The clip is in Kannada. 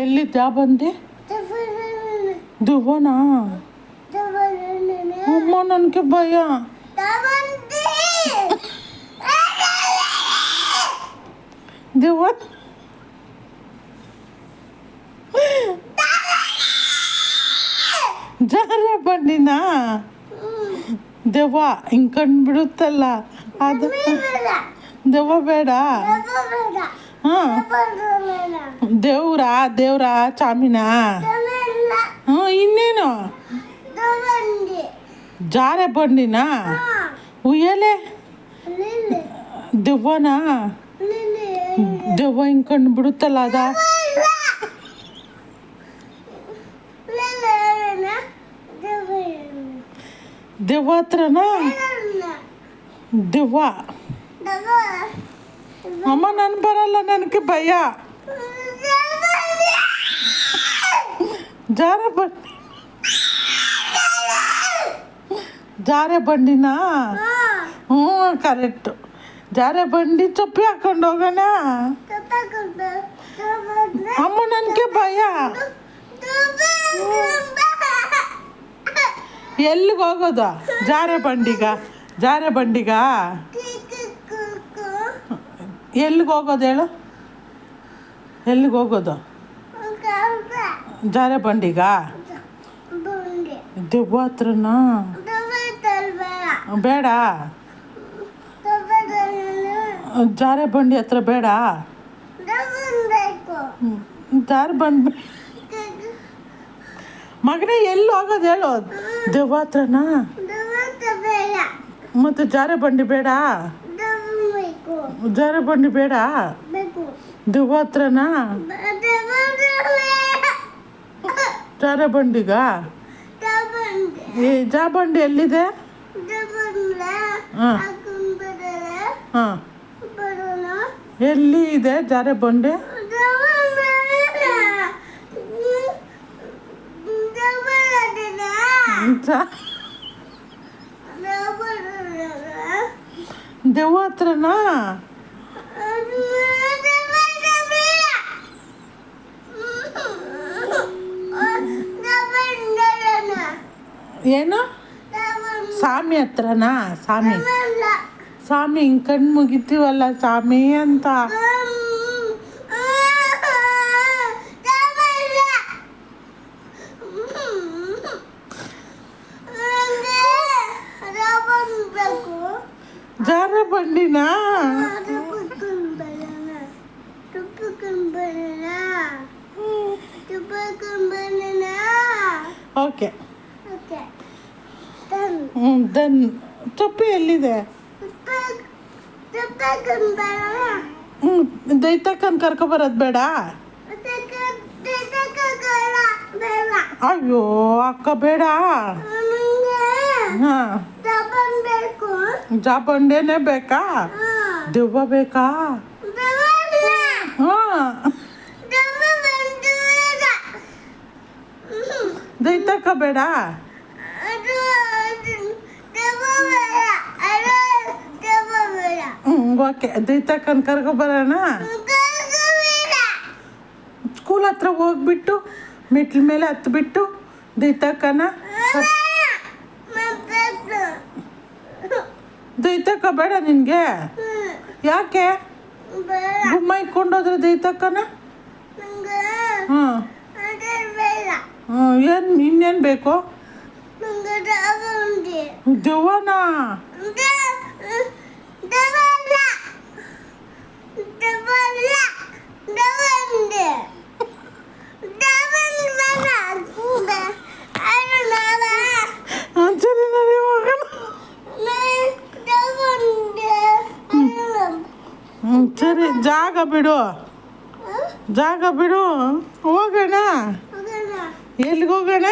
ಎಲ್ಲಿದ್ದ ಬಂದೆ ದೆವ್ವನಾ? ಅಮ್ಮ ನನಗೆ ಭಯ. ದೆವ್ವ ಜಾರೆ ಬಂಡಿನಾ? ದೆವ್ವ ಹಿಂಗೆ ಕಂಡುಬಿಡುತ್ತಲ್ಲ ಅದು. ದೆವ್ವ ಬೇಡ. ಹಾಂ, ದೇವ್ರಾ ಚಾಮಿನಾ? ಹ್ಞೂ, ಇನ್ನೇನು ಜಾರೆ ಬಂಡಿನಾ? ಉಯ್ಯಲೆ ದೆವ್ವನಾ? ದೆವ್ವ ಹಿಂಗೆ ಕಂಡುಬಿಡುತ್ತಲ್ಲ ಅದ. ದೆವ್ವ ಹತ್ರನಾ? ದೆವ್ವ ಅಮ್ಮ ನಾನು ಬರಲ್ಲ, ನನಗೆ ಭಯ. ಜಾರೆ ಬಂಡಿನಾ? ಹ್ಞೂ ಕರೆಕ್ಟು. ಜಾರೆ ಬಂಡಿ ಚಪ್ಪಿ ಹಾಕೊಂಡು ಹೋಗೋಣ. ಅಮ್ಮ ನನಗೆ ಭಯ. ಎಲ್ಲಿಗೆ ಹೋಗೋದು? ಜಾರೆ ಬಂಡಿಗ ಎಲ್ಲಿಗೆ ಹೋಗೋದು ಹೇಳು? ಎಲ್ಲಿಗೆ ಹೋಗೋದು? ಜಾರೆ ಬಂಡಿಗ? ದೆವ್ವ ಹತ್ರನಾ? ಬೇಡ, ಜಾರೆ ಬಂಡಿ ಹತ್ರ ಬೇಡ. ಜಾರೆ ಬಂಡಿ ಮಗನೇ ಎಲ್ಲಿ ಹೋಗೋದು ಹೇಳು? ದೆವ್ವ ಹತ್ರನಾ? ಮತ್ತು ಜಾರೆ ಬಂಡಿ ಬೇಡ? ಜಾರೆ ಬಂಡಿ ಬೇಡ, ದೆವ್ವ ಹತ್ರನಾ? ಜಾರೆ ಬಂಡಿಗ? ಬಂಡಿ ಎಲ್ಲಿದೆ? ಹಾಂ ಹಾಂ, ಎಲ್ಲಿ ಇದೆ ಜಾರೆ ಬಂಡಿ? ದೆವ್ವ ಹತ್ರನಾ? ಏನು ಸ್ವಾಮಿ ಹತ್ರನಾ? ಸ್ವಾಮಿ ಹಿಂಗೆ ಕಣ್ಣು ಮುಗಿತೀವಲ್ಲ ಸ್ವಾಮಿ ಅಂತ. ಜಾರೆ ಬಂಡಿನಾ? ಓಕೆ. ದನ್ ಚಪ್ಪಿ ಎಲ್ಲಿದೆ? ದೈತಕ್ಕನ್ ಕರ್ಕೊಬರೋದು ಬೇಡ? ಅಯ್ಯೋ ಅಕ್ಕ ಬೇಡ. ಹಾಂ, ಜಾಬಂಡೇನೆ ಬೇಕಾ? ದೆವ್ವ ಬೇಕಾ? ಹಾಂ, ದೈತಕ್ಕ ಬೇಡ? ಓಕೆ, ದೈತಕ್ಕನ ಕರ್ಕೊಬರೋಣ. ಸ್ಕೂಲ್ ಹತ್ರ ಹೋಗ್ಬಿಟ್ಟು ಮೆಟ್ಲ ಮೇಲೆ ಹತ್ಬಿಟ್ಟು ದೈತಕ್ಕನ. ದೈತಕ್ಕ ಬೇಡ ನಿನಗೆ? ಯಾಕೆ? ಗುಮ್ಮ ಇಟ್ಕೊಂಡೋದ್ರೆ ದೈತಕ್ಕನ? ಹಾಂ, ಏನು ಇನ್ನೇನು ಬೇಕು? ದೆವ್ವನಾ? ಸರಿ, ಜಾಗ ಬಿಡು, ಹೋಗೋಣ. ಎಲ್ಲಿಗೆ ಹೋಗೋಣ?